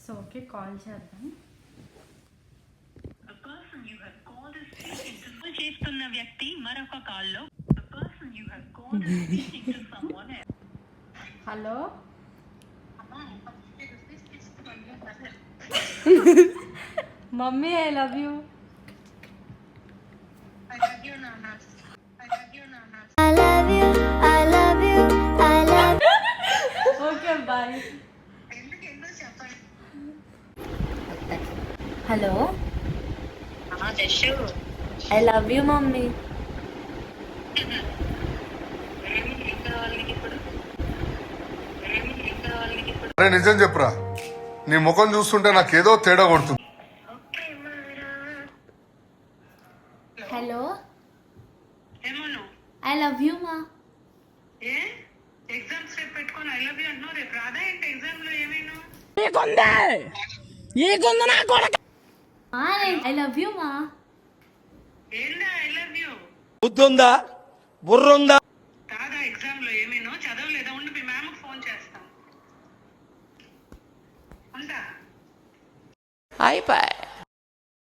So okay call చేద్దాం. చేస్తున్న వ్యక్తి మరొక కాల్లో hello mummy I love you. Okay bye. Hello I love you mummy. అరే నిజం చెప్పురా, నీ ముఖం చూస్తుంటే నాకేదో తేడా కొడుతుంది. హలో ఐ లవ్ యూ మా. ఎగ్జామ్స్ రేపు పెట్టుకొని ఐ లవ్ యూ అంటున్నావు. రేపు రాదా ఏంటి ఎగ్జామ్ లో? ఏమైనా ఐ లవ్ యూ మా. ఏందా ఐ లవ్ యూ? బుద్ధుందా బుర్రుందా? కాదా ఎగ్జామ్ లో ఏమైనా చదవలేదా? ఉండి మీ మ్యామ్ ఫోన్ చేస్తాం. ఉంటా. అయిపోయి